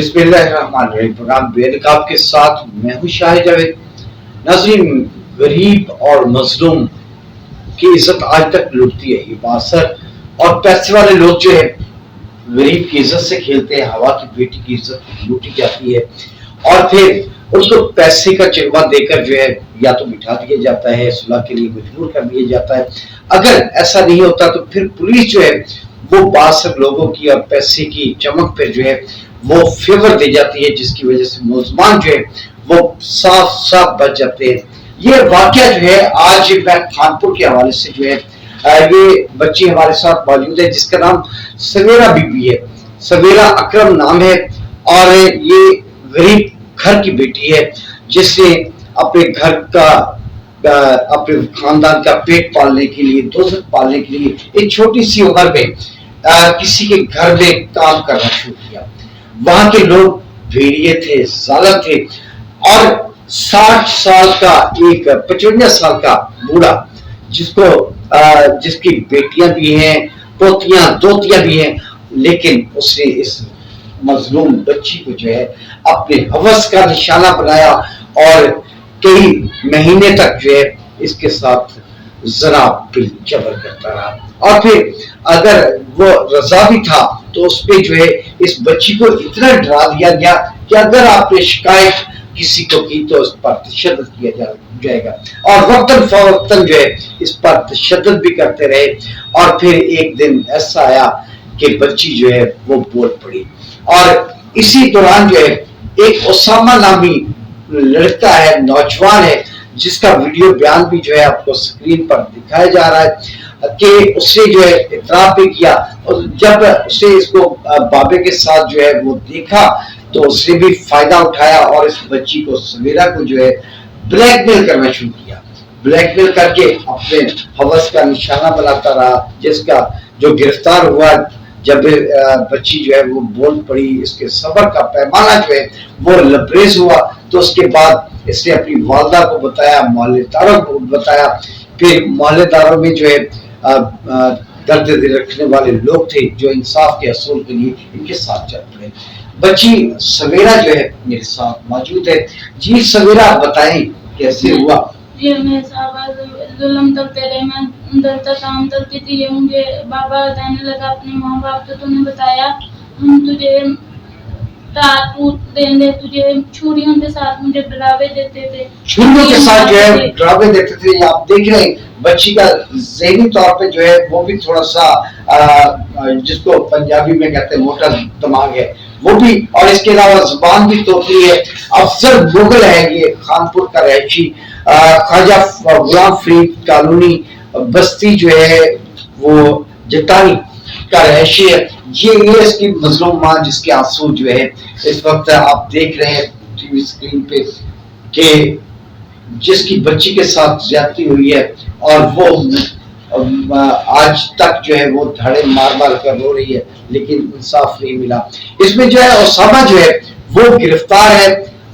بسم اللہ الرحمن الرحیم۔ پروگرام بے نقاب کے ساتھ میں ہوں شاہد جاوید۔ ناظرین، غریب اور مظلوم کی عزت آج تک لوٹتی ہے یہ باثر، اور پیسے والے لوگ جو ہے غریب کی عزت سے کھیلتے ہیں۔ ہوا کی بیٹی کی عزت لوٹی جاتی ہے اور پھر اس کو پیسے کا چلوا دے کر جو ہے یا تو بٹھا دیا جاتا ہے، صلح کے لیے مجبور کر دیا جاتا ہے۔ اگر ایسا نہیں ہوتا تو پھر پولیس جو ہے وہ باثر لوگوں کی اور پیسے کی چمک پہ جو ہے وہ فیور دے جاتی ہے، جس کی وجہ سے ملزمان جو ہے وہ صاف صاف بچ جاتے ہیں۔ یہ واقعہ جو ہے آج میں کانپور کے حوالے سے جو ہے یہ بچی ہمارے ساتھ موجود ہے جس کا نام سویرا بی بی ہے۔ سویرا اکرم نام ہے اور یہ غریب گھر کی بیٹی ہے جس نے اپنے گھر کا اپنے خاندان کا پیٹ پالنے کے لیے، دوزخ پالنے کے لیے ایک چھوٹی سی عمر میں کسی کے گھر میں کام کرنا شروع کیا۔ وہاں کے لوگ بھیڑیے تھے، ظالم تھے، اور 60 سال کا ایک 55 سال کا بوڑھا جس کی بیٹیاں بھی ہیں، پوتیاں دوتیاں بھی ہیں، لیکن اس نے اس مظلوم بچی کو جو ہے اپنے ہوس کا نشانہ بنایا اور کئی مہینے تک جو ہے اس کے ساتھ ذرا جبر کرتا رہا۔ اور پھر اگر وہ رضا بھی تھا تو اس پہ جو ہے اس بچی کو اتنا ڈرا دیا گیا کہ اگر آپ نے شکایت کسی کو کی تو اس پر تشدد کیا جائے گا، اور وقتاً فوقتاً جو ہے اس پر تشدد بھی کرتے رہے۔ اور پھر ایک دن ایسا آیا کہ بچی جو ہے وہ بول پڑی، اور اسی دوران جو ہے ایک اسامہ نامی لڑکا ہے، نوجوان ہے، جس کا ویڈیو بیان بھی جو ہے آپ کو سکرین پر دکھایا جا رہا ہے کہ اس نے جو ہے اعتراف بھی کیا، اور جب اس نے اس کو بابے کے ساتھ جو ہے وہ دیکھا تو اس نے بھی فائدہ اٹھایا اور اس بچی کو سویرا کو جو ہے بلیک میل کرنا شروع کیا۔ بلیک میل کر کے اپنے ہوس کا نشانہ بناتا رہا، جس کا جو گرفتار ہوا جب بچی جو ہے وہ بول پڑی، اس کے صبر کا پیمانہ جو ہے وہ لبریز ہوا، تو اس کے بعد اس نے اپنی والدہ کو بتایا، محلے داروں کو بتایا، پھر محلے داروں میں جو ہے درد دل رکھنے والے لوگ تھے جو انصاف کے اصول کے لیے ان کے ساتھ چل پڑے۔ بچی سویرا جو ہے میرے ساتھ موجود ہے۔ جی سویرا، بتائیں کیسے ہوا؟ جی میں صاحب ظلم کرتے رہے، میں ڈرتا تھا، ہم ڈرتی تھی۔ یہ مجھے بابا بتانے لگا اپنے ماں باپ کو، تو نے بتایا ہم تجھے ٹوٹ دیں گے، تجھے چھریوں کے ساتھ مجھے ڈراوے دیتے تھے، چھریوں کے ساتھ جو ہے ڈراوے دیتے تھے۔ آپ دیکھ رہے ہیں بچی کا ذہنی طور پہ جو ہے وہ بھی تھوڑا سا جس کو پنجابی میں کہتے ہیں موٹا دماغ ہے وہ بھی، اور اس کے علاوہ زبان بھی توتی ہے۔ افضل مغل ہے یہ کانپور کا رہائشی، خواجہ غلام فرید کالونی بستی جو ہے وہ جٹانی کا رہائشی ہے۔ یہ اس کی مظلوم ماں جس کے آنسو جو ہے اس وقت آپ دیکھ رہے ہیں ٹی وی اسکرین پہ کہ جس کی بچی کے ساتھ زیادتی ہوئی ہے، اور وہ آج تک جو ہے وہ دھڑے مار مار کر رو رہی ہے، لیکن انصاف نہیں ملا۔ اس میں جو ہے اسامہ جو ہے وہ گرفتار ہے،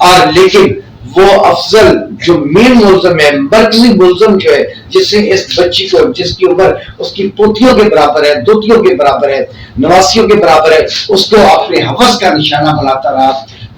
اور لیکن وہ افضل جو مین ملزم ہے، مرکزی ملزم جو ہے، جس نے اس بچی کو، جس کی عمر اس کی پوتیوں کے برابر ہے، دوتیوں کے برابر ہے، نواسیوں کے برابر ہے، اس کو اپنے ہوس کا نشانہ بناتا رہا،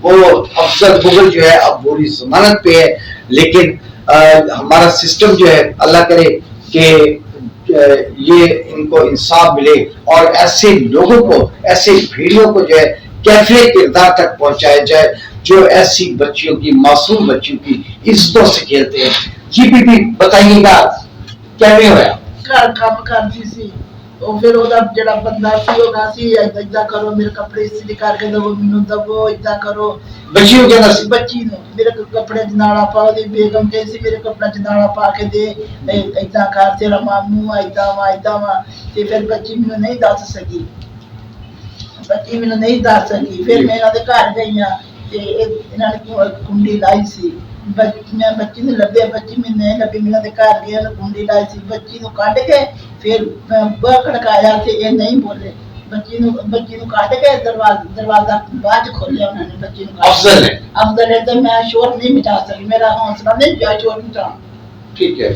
وہ افضل مغل جو ہے اب بری ضمانت پہ ہے۔ لیکن ہمارا سسٹم جو ہے، اللہ کرے کہ یہ ان کو انصاف ملے اور ایسے لوگوں کو، ایسے بھیڑیوں کو جو ہے کیفے کردار تک پہنچایا جائے جو ایسی بچیوں کی، معصوم بچیوں کی عزتوں سے کھیلتے ہیں۔ جی بی بی بتائیے گا کیسے ہوا؟ گھر کام کرتی سی، اور پھر وہ جڑا بندہ سی وہ کہا سی ایدا کرو، میرے کپڑے استری کر کے دو، مینوں دو، ایدا کرو۔ بچی کو کہنا سی، بچی نو میرے کپڑے جنالا پا دے، بیگم کہے سی میرے کپڑا جنالا پا کے دے، ایدا کر، تیرا ماموں ایدا وا۔ تے پھر بچی مینوں نہیں دس سکی، پھر میں انہاں دے گھر گئی ہاں تے انہاں نے کنڈی لائی سی، میں بچی نوں لبھیا، بچی میں نہیں لبھی، میں انہاں دے گھر گئی، انہاں کنڈی لائی سی، بچی نوں کڈ کے پھر بوہا کھڑکایا تے اے نہیں بولے، بچی نوں کڈ کے دروازہ بعد کھولیا انہاں نے، بچی نوں افضل ہے تے میں شور نہیں مٹا سکی، میرا حوصلہ نہیں پیا شور مٹا۔ ٹھیک ہے۔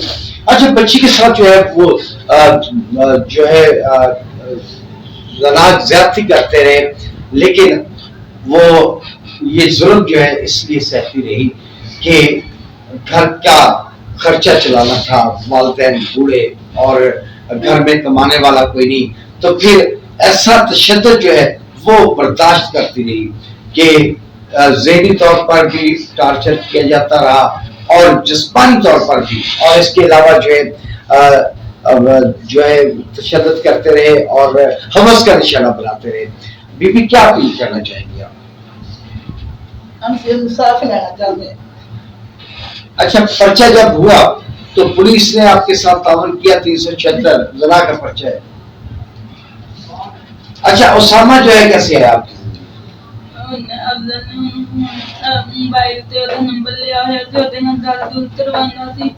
اچھا، بچی کے ساتھ جو ہے وہ جو ہے زیادتی کرتے رہے، لیکن وہ یہ ظلم جو ہے اس لیے سہتی رہی کہ گھر کا خرچہ چلانا تھا، والدین بوڑھے اور گھر میں کمانے والا کوئی نہیں، تو پھر ایسا تشدد جو ہے وہ برداشت کرتی رہی کہ ذہنی طور پر بھی ٹارچر کیا جاتا رہا اور جسمانی طور پر بھی، اور اس کے علاوہ جو ہے تشدد کرتے رہے اور حوث کا نشانہ بناتے رہے. بی بی کیا اپیل کرنا چاہیں گے آپ؟ ہم سے انصاف لینا چاہتے ہیں. اچھا، پرچہ جب ہوا تو پولیس نے آپ کے ساتھ تعاون کیا؟ 376 زنا کا پرچہ ہے. اچھا، اسامہ جو ہے کیسے ہے آپ کی؟ موبائل ਤੇ ਉਹਦਾ ਨੰਬਰ ਲਿਆ ਹੋਇਆ ਤੇ ਉਹਦੇ ਨਾਲ ਗੱਲ ਦੂਰ ਕਰਵਾਉਂਦਾ ਸੀ,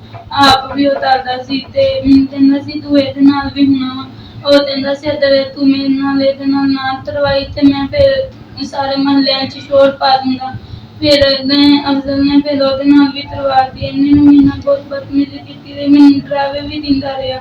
ਆਪ ਵੀ ਉਤਾਰਦਾ ਸੀ ਤੇ ਮੈਨੂੰ ਕਹਿੰਦਾ ਸੀ ਤੂੰ ਇਹਦੇ ਨਾਲ ਵੀ ਹੋਣਾ ਵਾ. ਉਹ ਕਹਿੰਦਾ ਸੀ ਅਦਰ ਤੂੰ ਮੇਰੇ ਨਾਲ ਇਹਦੇ ਨਾਲ ਨਾ ਕਰਵਾਈ ਤੇ ਮੈਂ ਫਿਰ ਸਾਰੇ ਮਹੱਲਿਆਂ 'ਚ ਸ਼ੋਰ ਪਾ ਦੂੰਗਾ. ਫਿਰ ਅਫਜ਼ਲ ਨੇ ਫਿਰ ਉਹਦੇ ਨਾਲ ਵੀ ਕਰਵਾਤੀ. ਇਹਨੇ ਨੂੰ ਮੇਰੇ ਨਾਲ ਬਹੁਤ ਬਦਤਮੀਜ਼ੀ ਕੀਤੀ ਤੇ ਮੈਨੂੰ ਡਰਾਵੇ ਵੀ ਦਿੰਦਾ ਰਿਹਾ,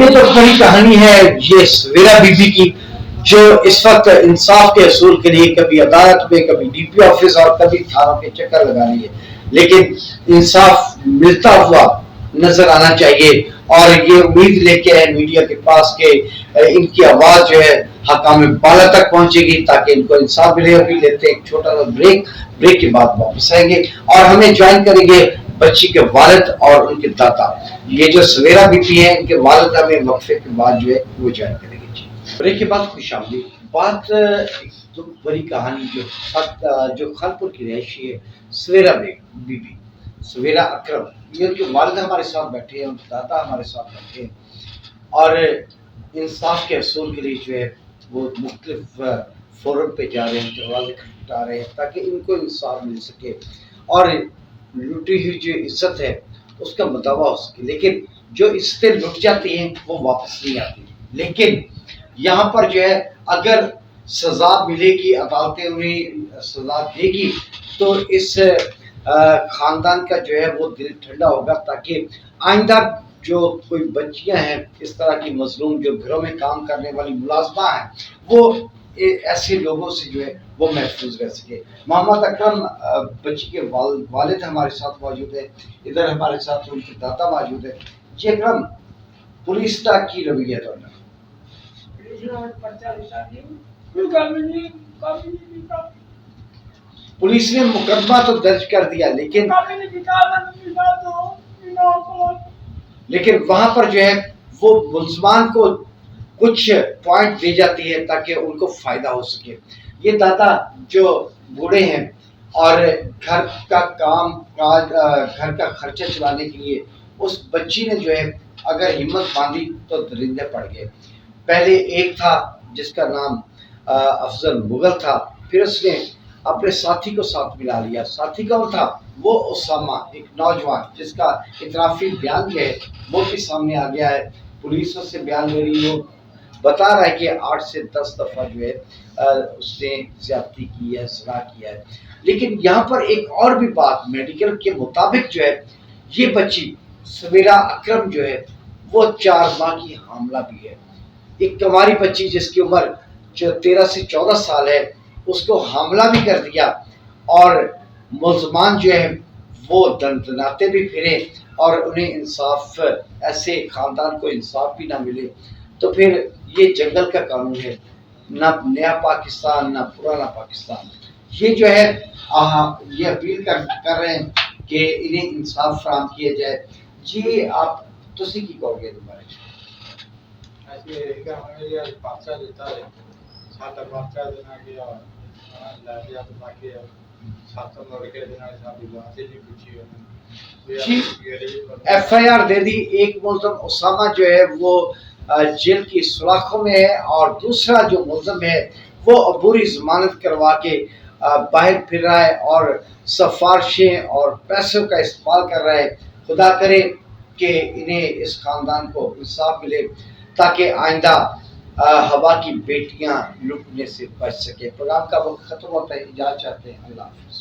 یہ تو بڑی کہانی ہے یہ سویرا بی بی کی، جو اس وقت انصاف کے حصول کے لیے کبھی عدالت میں، کبھی ڈی پی آفس اور کبھی تھانوں کے چکر لگا رہی ہے، لیکن انصاف ملتا ہوا نظر آنا چاہیے. اور یہ امید لے کے ہے میڈیا کے پاس کہ ان کی آواز جو ہے حکام بالا تک پہنچے گی تاکہ ان کو انصاف ملے. ابھی لیتے ایک چھوٹا سا بریک کے بعد واپس آئیں گے اور ہمیں جوائن کریں گے بچی کے والد اور ان کے دادا. یہ جو سویرا بی بی ہیں ان کے والد ہمیں وقفے کے بعد جو ہے وہ جوائن کریں گے. جی، بریک کے بعد خوش آمدید. بات ایک تو بڑی کہانی جو خانپور کی رہائشی ہے سویرا بی بی، سویرا اکرم، یہ ان کے والد ہمارے ساتھ بیٹھے ہیں، ان کے دادا ہمارے ساتھ بیٹھے ہیں اور انصاف کے حصول کے لیے جو ہے وہ مختلف فورم پہ جا رہے ہیں، دروازے کھٹکھٹا رہے ہیں تاکہ ان کو انصاف مل سکے اور لوٹی ہوئی جو عزت ہے اس کا مداوع ہو سکے. لیکن جو عزتیں لٹ جاتی ہیں وہ واپس نہیں آتی. لیکن یہاں پر جو ہے اگر سزا ملے گی، عدالتیں انہیں سزا دے گی تو اس خاندان کا جو ہے وہ دل ٹھنڈا ہوگا تاکہ آئندہ جو کوئی بچیاں ہیں اس طرح کی مظلوم جو گھروں میں کام کرنے والی ملازمہ ہیں وہ ایسے لوگوں سے جو ہے وہ محفوظ رہ سکے. محمد اکرم بچی کے والد ہمارے ساتھ موجود ہے، ادھر ہمارے ساتھ ان کے دادا موجود ہے. جی اکرم، پولیس کا کی رویہ تو پولیس نے مقدمہ تو درج کر دیا لیکن وہاں پر جو ہے وہ ملزمان کو کچھ پوائنٹ دی جاتی ہے تاکہ ان کو فائدہ ہو سکے. یہ دادا جو بوڑھے ہیں اور گھر کا کام کاج، گھر کا خرچہ چلانے کے لیے اس بچی نے جو ہے اگر ہمت باندھی تو درندے پڑ گئے. پہلے ایک تھا جس کا نام افضل مغل تھا، پھر اس نے اپنے ساتھی کو ساتھ ملا لیا. ساتھی کون تھا؟ وہ اسامہ، ایک نوجوان جس کا اعترافی بیان جو ہے وہ بھی سامنے آ گیا ہے. پولیس اس سے بیان لے رہی ہے، بتا رہا ہے کہ 8 سے 10 دفعہ جو ہے اس نے زیادتی کی ہے، سنا کیا ہے. لیکن یہاں پر ایک اور بھی بات، میڈیکل کے مطابق جو ہے یہ بچی سویرا اکرم جو ہے وہ 4 ماہ کی حاملہ بھی ہے. ایک کماری بچی جس کی عمر جو 13 سے 14 سال ہے اس کو حاملہ بھی کر دیا اور ملزمان جو ہے وہ دندناتے بھی پھرے اور انہیں انصاف، ایسے خاندان کو انصاف بھی نہ ملے. تو پھر یہ جنگل کا قانون ہے، نہ نیا پاکستان نہ پرانا پاکستان. یہ جو ہے یہ اپیل کر رہے ہیں کہ انہیں انصاف فراہم کیا جائے. جی آپ تسی کی کہو گے دوبارہ؟ ایف آئی آر دے دی. ایک ملزم اسامہ جو ہے وہ جیل کی سلاخوں میں ہے اور دوسرا جو ملزم ہے وہ عبوری ضمانت کروا کے باہر پھر رہا ہے اور سفارشیں اور پیسوں کا استعمال کر رہا ہے. خدا کرے کہ انہیں اس خاندان کو انصاف ملے تاکہ آئندہ ہوا کی بیٹیاں لٹنے سے بچ سکے. پروگرام کا وقت ختم ہوتا ہے، اجازت چاہتے ہیں. اللہ حافظ.